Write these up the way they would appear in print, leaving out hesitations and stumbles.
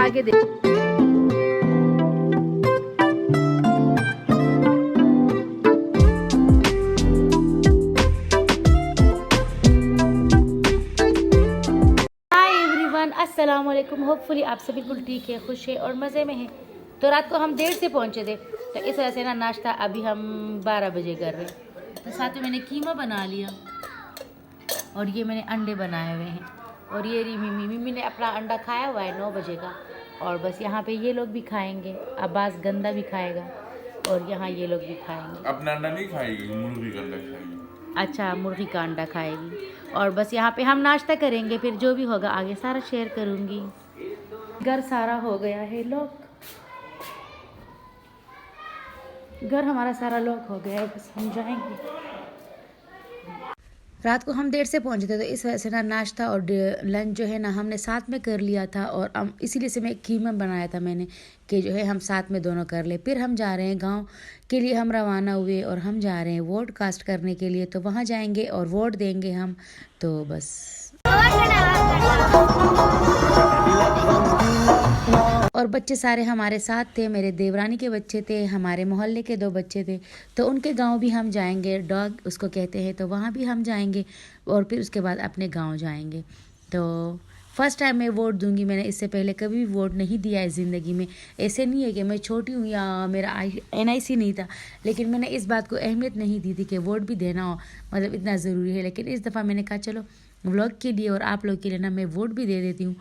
आगे देख। अस्सलाम वालेकुम। होपफुली आप सब बिल्कुल ठीक है, खुश है और मज़े में हैं। तो रात को हम देर से पहुंचे थे, तो इस वजह से ना नाश्ता अभी हम 12 बजे कर रहे हैं। तो साथ में मैंने कीमा बना लिया और ये मैंने अंडे बनाए हुए हैं। और ये रही मिमी ने अपना अंडा खाया हुआ है 9 बजे का। और बस यहाँ पे ये लोग भी खाएंगे, अब्बास गंदा भी खाएगा और यहाँ ये लोग भी खाएंगे। अपना अंडा नहीं खाएगी, मुर्गी का अंडा खाएगी। अच्छा, मुर्गी का अंडा खाएगी। और बस यहाँ पे हम नाश्ता करेंगे, फिर जो भी होगा आगे सारा शेयर करूँगी। घर सारा हो गया है लॉक, घर हमारा सारा लॉक हो गया है, बस हम जाएंगे। रात को हम देर से पहुंचे थे, तो इस वजह से ना नाश्ता और लंच जो है ना हमने साथ में कर लिया था। और इसीलिए से मैं कीमा बनाया था मैंने कि जो है हम साथ में दोनों कर ले। फिर हम जा रहे हैं गांव के लिए, हम रवाना हुए और हम जा रहे हैं वोट कास्ट करने के लिए। तो वहां जाएंगे और वोट देंगे हम। तो बस और बच्चे सारे हमारे साथ थे, मेरे देवरानी के बच्चे थे, हमारे मोहल्ले के 2 बच्चे थे। तो उनके गांव भी हम जाएंगे, डॉग उसको कहते हैं, तो वहाँ भी हम जाएंगे और फिर उसके बाद अपने गांव जाएंगे। तो फर्स्ट टाइम मैं वोट दूंगी, मैंने इससे पहले कभी भी वोट नहीं दिया है ज़िंदगी में। ऐसे नहीं है कि मैं छोटी हूँ या मेरा NIC नहीं था, लेकिन मैंने इस बात को अहमियत नहीं दी थी कि वोट भी देना हो, मतलब इतना ज़रूरी है। लेकिन इस दफ़ा मैंने कहा चलो व्लॉग के लिए और आप लोग के लिए ना मैं वोट भी दे देती हूँ।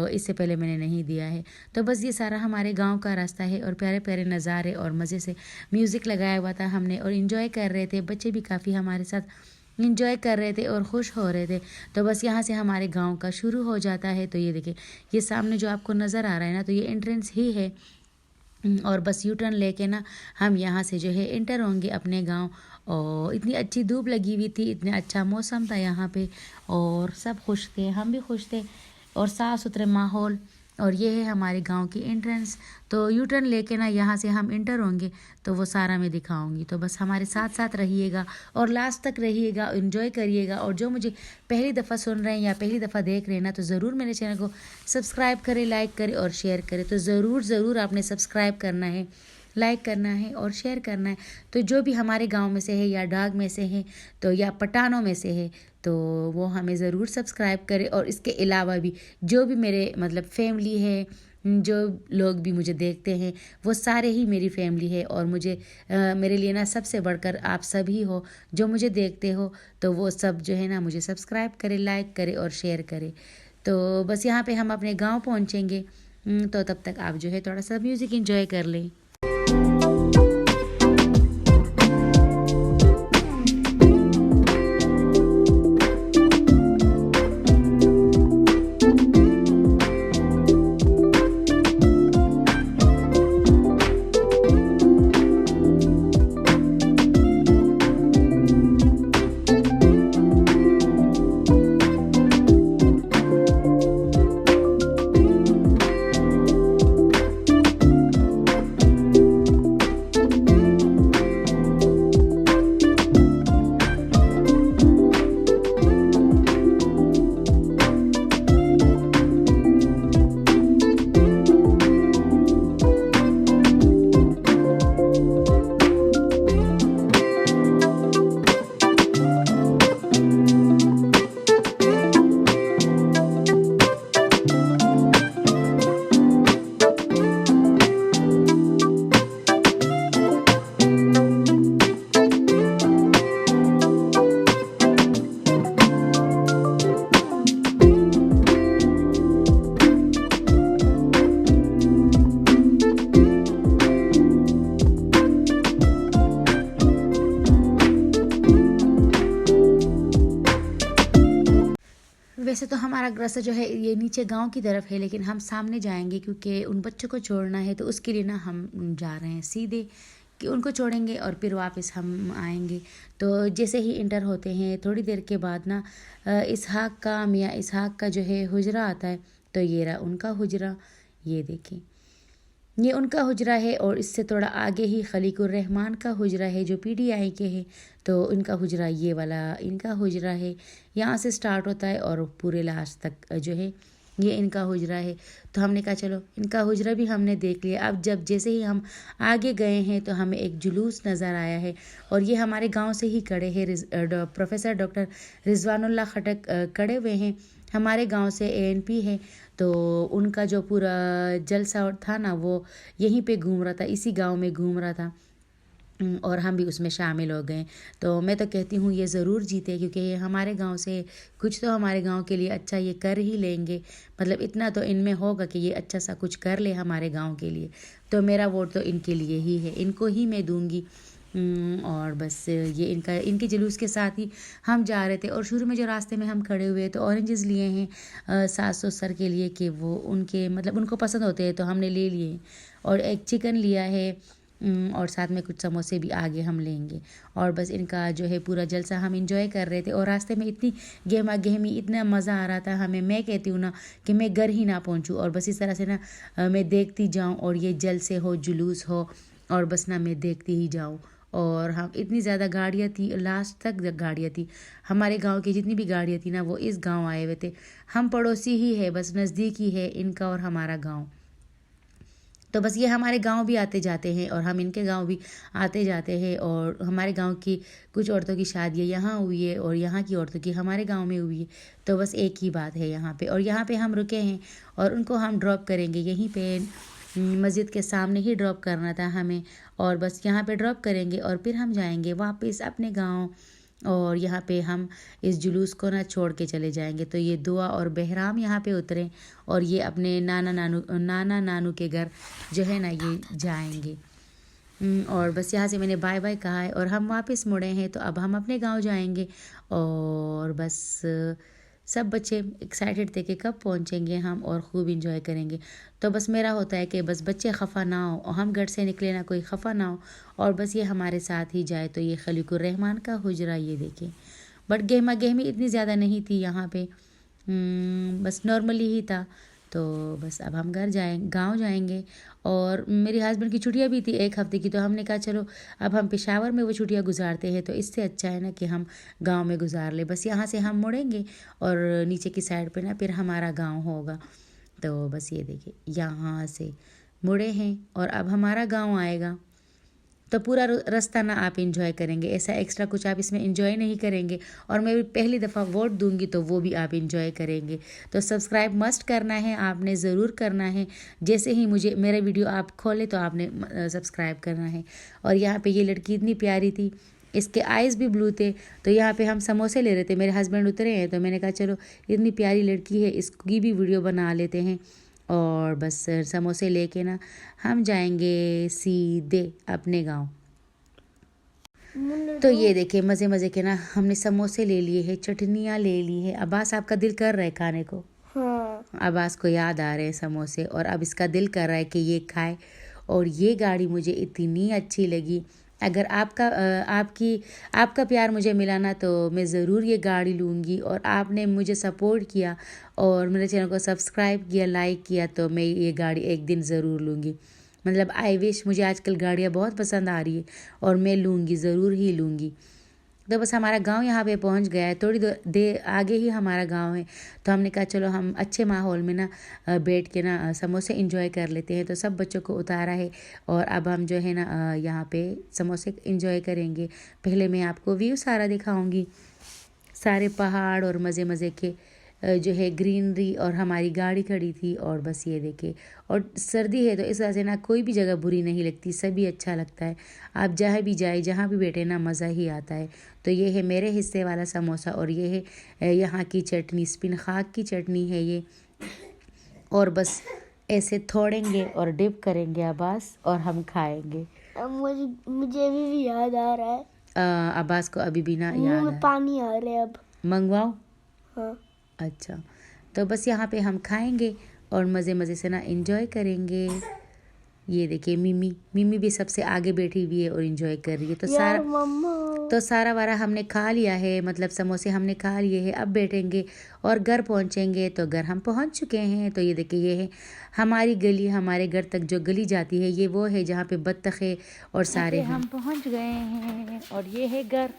इससे पहले मैंने नहीं दिया है। तो बस ये सारा हमारे गांव का रास्ता है और प्यारे प्यारे नज़ारे और मज़े से म्यूज़िक लगाया हुआ था हमने और इन्जॉय कर रहे थे। बच्चे भी काफ़ी हमारे साथ इन्जॉय कर रहे थे और खुश हो रहे थे। तो बस यहाँ से हमारे गाँव का शुरू हो जाता है। तो ये देखिए, ये सामने जो आपको नज़र आ रहा है ना, तो ये एंट्रेंस ही है। और बस यू टर्न लेके ना हम यहाँ से जो है इंटर होंगे अपने गांव। और इतनी अच्छी धूप लगी हुई थी, इतना अच्छा मौसम था यहाँ पे और सब खुश थे, हम भी खुश थे और साफ़ सुथरे माहौल। और ये है हमारे गांव की एंट्रेंस। तो यू टर्न लेके ना यहाँ से हम इंटर होंगे, तो वो सारा मैं दिखाऊंगी। तो बस हमारे साथ साथ रहिएगा और लास्ट तक रहिएगा, एंजॉय करिएगा। और जो मुझे पहली दफ़ा सुन रहे हैं या पहली दफ़ा देख रहे हैं ना, तो ज़रूर मेरे चैनल को सब्सक्राइब करें, लाइक करें और शेयर करें। तो ज़रूर आपने सब्सक्राइब करना है, लाइक करना है और शेयर करना है। तो जो भी हमारे गांव में से है या डाग में से है तो या पटानों में से है, तो वो हमें ज़रूर सब्सक्राइब करें। और इसके अलावा भी जो भी मेरे मतलब फैमिली है, जो लोग भी मुझे देखते हैं, वो सारे ही मेरी फैमिली है। और मुझे मेरे लिए ना सबसे बढ़कर आप सभी हो जो मुझे देखते हो। तो वो सब जो है ना मुझे सब्सक्राइब करें, लाइक करें और शेयर करें। तो बस यहाँ पे हम अपने गांव पहुँचेंगे। तो तब तक आप जो है थोड़ा सा म्यूज़िक एंजॉय कर लें। वैसे तो हमारा रास्ता जो है ये नीचे गांव की तरफ है, लेकिन हम सामने जाएंगे क्योंकि उन बच्चों को छोड़ना है। तो उसके लिए ना हम जा रहे हैं सीधे कि उनको छोड़ेंगे और फिर वापस हम आएंगे। तो जैसे ही इंटर होते हैं थोड़ी देर के बाद ना इसहाक का, मियाँ इसहाक का जो है हुजरा आता है। तो ये रहा उनका हुजरा, ये देखें ये उनका हुजरा है। और इससे थोड़ा आगे ही खलीकुर रहमान का हुजरा है जो PDI के है। तो इनका हुजरा ये वाला इनका हुजरा है, यहाँ से स्टार्ट होता है और पूरे लास्ट तक जो है ये इनका हुजरा है। तो हमने कहा चलो इनका हुजरा भी हमने देख लिया। अब जैसे ही हम आगे गए हैं तो हमें एक जुलूस नज़र आया है और ये हमारे गांव से ही खड़े हैं। प्रोफेसर डॉक्टर रिजवानुल्लाह खटक खड़े हुए हैं, हमारे गांव से ANP है। तो उनका जो पूरा जलसा था ना वो यहीं पे घूम रहा था, इसी गांव में घूम रहा था और हम भी उसमें शामिल हो गए। तो मैं तो कहती हूँ ये ज़रूर जीते, क्योंकि ये हमारे गांव से कुछ तो हमारे गांव के लिए अच्छा ये कर ही लेंगे। मतलब इतना तो इनमें होगा कि ये अच्छा सा कुछ कर ले हमारे गांव के लिए। तो मेरा वोट तो इनके लिए ही है, इनको ही मैं दूंगी। और बस ये इनके जुलूस के साथ ही हम जा रहे थे। और शुरू में जो रास्ते में हम खड़े हुए तो ऑरेंजेस लिए हैं सासू सर के लिए कि वो उनके मतलब उनको पसंद होते हैं, तो हमने ले लिए हैं। और एक चिकन लिया है और साथ में कुछ समोसे भी आगे हम लेंगे। और बस इनका जो है पूरा जलसा हम इंजॉय कर रहे थे। और रास्ते में इतनी गहमा गहमी, इतना मज़ा आ रहा था हमें। मैं कहती हूँ ना कि मैं घर ही ना पहुँचूँ और बस इस तरह से ना मैं देखती जाऊँ और ये जलसे हो, जुलूस हो और बस ना मैं देखती ही जाऊँ। और हम इतनी ज़्यादा गाड़ियाँ थी, लास्ट तक गाड़ियाँ थी। हमारे गांव की जितनी भी गाड़ियाँ थी ना वो इस गांव आए हुए थे। हम पड़ोसी ही है, बस नज़दीक ही है इनका और हमारा गांव। तो बस ये हमारे गांव भी आते जाते हैं और हम इनके गांव भी आते जाते हैं। और हमारे गांव की कुछ औरतों की शादियाँ यहाँ हुई है और यहाँ की औरतों की हमारे गांव में हुई है। तो बस एक ही बात है यहाँ पे। और यहाँ पे हम रुके हैं और उनको हम ड्रॉप करेंगे यहीं पे, मस्जिद के सामने ही ड्रॉप करना था हमें। और बस यहाँ पे ड्रॉप करेंगे और फिर हम जाएंगे वापस अपने गांव। और यहाँ पे हम इस जुलूस को ना छोड़ के चले जाएंगे। तो ये दुआ और बहराम यहाँ पे उतरें और ये अपने नाना नानू के घर जो है ना ये जाएंगे। और बस यहाँ से मैंने बाय बाय कहा है और हम वापस मुड़े हैं। तो अब हम अपने गांव जाएंगे और बस सब बच्चे एक्साइटेड थे कि कब पहुँचेंगे हम और ख़ूब इंजॉय करेंगे। तो बस मेरा होता है कि बस बच्चे ख़फ़ा ना हो और हम घर से निकले ना कोई ख़फ़ा ना हो और बस ये हमारे साथ ही जाए। तो ये खलीकुर रहमान का हुजरा ये देखें, बट गहमा गहमी इतनी ज़्यादा नहीं थी यहाँ पे, बस नॉर्मली ही था। तो बस अब हम गांव जाएंगे। और मेरे हस्बैंड की छुट्टियां भी थी 1 हफ़्ते की। तो हमने कहा चलो अब हम पेशावर में वो छुट्टियां गुजारते हैं, तो इससे अच्छा है ना कि हम गांव में गुजार ले। बस यहाँ से हम मुड़ेंगे और नीचे की साइड पे ना फिर हमारा गांव होगा। तो बस ये देखिए यहाँ से मुड़े हैं और अब हमारा गांव आएगा। तो पूरा रास्ता ना आप इंजॉय करेंगे, ऐसा एक्स्ट्रा कुछ आप इसमें इंजॉय नहीं करेंगे। और मैं भी पहली दफ़ा वोट दूंगी तो वो भी आप इंजॉय करेंगे। तो सब्सक्राइब मस्ट करना है, आपने ज़रूर करना है। जैसे ही मुझे मेरा वीडियो आप खोले तो आपने सब्सक्राइब करना है। और यहाँ पे ये लड़की इतनी प्यारी थी, इसके आइज़ भी ब्लू थे। तो यहाँ पे हम समोसे ले रहे थे, मेरे हस्बैंड उतरे हैं तो मैंने कहा चलो इतनी प्यारी लड़की है, इसकी भी वीडियो बना लेते हैं। और बस समोसे लेके ना हम जाएंगे सीधे अपने गांव। तो ये देखिए मज़े मज़े के ना हमने समोसे ले लिए हैं, चटनियाँ ले ली है। अब्बास आपका दिल कर रहा है खाने को? हाँ। अब्बास को याद आ रहे हैं समोसे और अब इसका दिल कर रहा है कि ये खाए। और ये गाड़ी मुझे इतनी अच्छी लगी। अगर आपका प्यार मुझे मिला ना तो मैं ज़रूर ये गाड़ी लूँगी। और आपने मुझे सपोर्ट किया और मेरे चैनल को सब्सक्राइब किया, लाइक किया, तो मैं ये गाड़ी एक दिन ज़रूर लूँगी। मतलब आई विश, मुझे आजकल गाड़ियाँ बहुत पसंद आ रही है और मैं लूँगी, ज़रूर ही लूँगी। तो बस हमारा गांव यहाँ पे पहुँच गया है, थोड़ी देर आगे ही हमारा गांव है। तो हमने कहा चलो हम अच्छे माहौल में ना बैठ के ना समोसे इंजॉय कर लेते हैं। तो सब बच्चों को उतारा है और अब हम जो है ना यहाँ पे समोसे इंजॉय करेंगे। पहले मैं आपको व्यू सारा दिखाऊंगी, सारे पहाड़ और मज़े मज़े के जो है ग्रीनरी, और हमारी गाड़ी खड़ी थी। और बस ये देखे, और सर्दी है तो इस वजह से ना कोई भी जगह बुरी नहीं लगती, सभी अच्छा लगता है। आप जहाँ भी जाए, जहाँ भी बैठे ना मज़ा ही आता है। तो ये है मेरे हिस्से वाला समोसा और ये है यहाँ की चटनी, स्पिन खाक की चटनी है ये। और बस ऐसे थोड़ेंगे और डिप करेंगे अब्बास और हम खाएंगे। अब मुझे भी याद आ रहा है। अब्बास को अभी भी ना मुंह याद में पानी आ रहा है अब। मंगवाओ? हाँ। अच्छा, तो बस यहाँ पे हम खाएंगे और मज़े मज़े से ना एंजॉय करेंगे। ये देखिए मिमी भी सबसे आगे बैठी हुई है और एंजॉय कर रही है। तो सारा वारा हमने खा लिया है, मतलब समोसे हमने खा लिए हैं। अब बैठेंगे और घर पहुँचेंगे। तो घर हम पहुँच चुके हैं। तो ये देखिए ये है हमारी गली, हमारे घर तक जो गली जाती है ये वो है जहाँ पे बत्तखें और सारे हम पहुँच गए हैं। और ये है घर,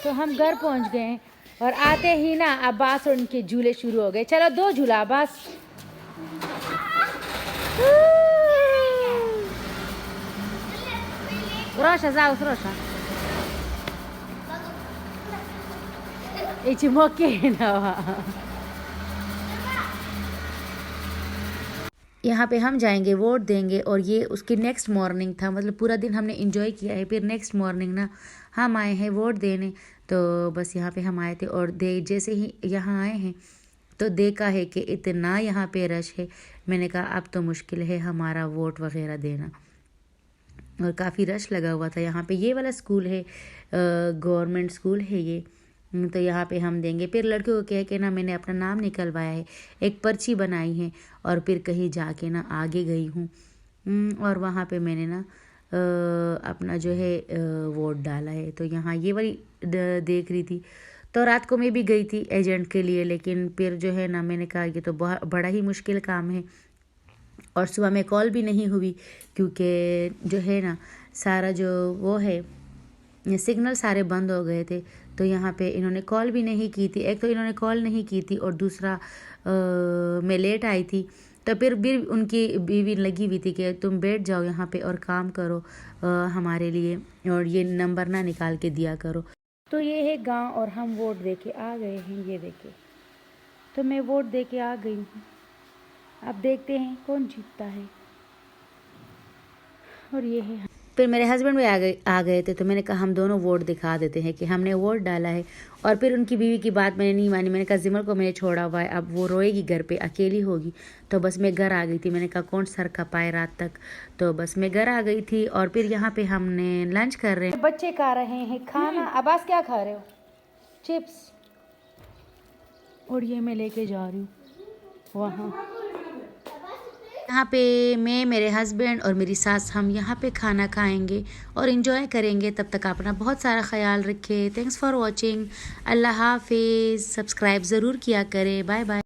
तो हम घर पहुँच गए हैं। और आते ही ना अब्बास और उनके झूले शुरू हो गए। चलो 2 झूला अब्बास। रोशा जाओ रोशा इच मौके ना। यहाँ पे हम जाएंगे वोट देंगे और ये उसकी नेक्स्ट मॉर्निंग था, मतलब पूरा दिन हमने इंजॉय किया है। फिर नेक्स्ट मॉर्निंग ना हम आए हैं वोट देने, तो बस यहाँ पे हम आए थे और जैसे ही यहाँ आए हैं तो देखा है कि इतना यहाँ पे रश है। मैंने कहा अब तो मुश्किल है हमारा वोट वगैरह देना, और काफ़ी रश लगा हुआ था यहाँ पे। ये वाला स्कूल है, गवर्नमेंट स्कूल है ये, तो यहाँ पे हम देंगे। फिर लड़कियों को कह के ना मैंने अपना नाम निकलवाया है, एक पर्ची बनाई है और फिर कहीं जाके ना आगे गई हूँ और वहाँ पे मैंने ना अपना जो है वोट डाला है। तो यहाँ ये वाली देख रही थी, तो रात को मैं भी गई थी एजेंट के लिए, लेकिन फिर जो है ना मैंने कहा ये तो बहुत बड़ा ही मुश्किल काम है, और सुबह में कॉल भी नहीं हुई क्योंकि जो है ना सारा जो वो है सिग्नल सारे बंद हो गए थे। तो यहाँ पे इन्होंने कॉल भी नहीं की थी, एक तो इन्होंने कॉल नहीं की थी और दूसरा मैं लेट आई थी। तो फिर भी उनकी बीवी लगी हुई थी कि तुम बैठ जाओ यहाँ पे और काम करो हमारे लिए, और ये नंबर ना निकाल के दिया करो। तो ये है गांव और हम वोट दे के आ गए हैं, ये देखिए। तो मैं वोट दे के आ गई हूँ, अब देखते हैं कौन जीतता है। और ये है, फिर मेरे हस्बैंड भी आ गए थे, तो मैंने कहा हम दोनों वोट दिखा देते हैं कि हमने वोट डाला है। और फिर उनकी बीवी की बात मैंने नहीं मानी, मैंने कहा जिमर को मैंने छोड़ा हुआ है, अब वो रोएगी घर पे, अकेली होगी। तो बस मैं घर आ गई थी, मैंने कहा कौन सर खपाए रात तक, तो बस मैं घर आ गई थी। और फिर यहाँ पे हमने लंच कर रहे हैं, बच्चे खा रहे हैं खाना। अब्बास क्या खा रहे हो? चिप्स। और ये मैं लेके जा रही हूँ वहाँ। यहाँ पे मैं, मेरे हस्बैंड और मेरी सास हम यहाँ पे खाना खाएंगे और इन्जॉय करेंगे। तब तक अपना बहुत सारा ख्याल रखें। Thanks for watching. अल्लाह हाफिज़। सब्सक्राइब ज़रूर किया करें। Bye bye.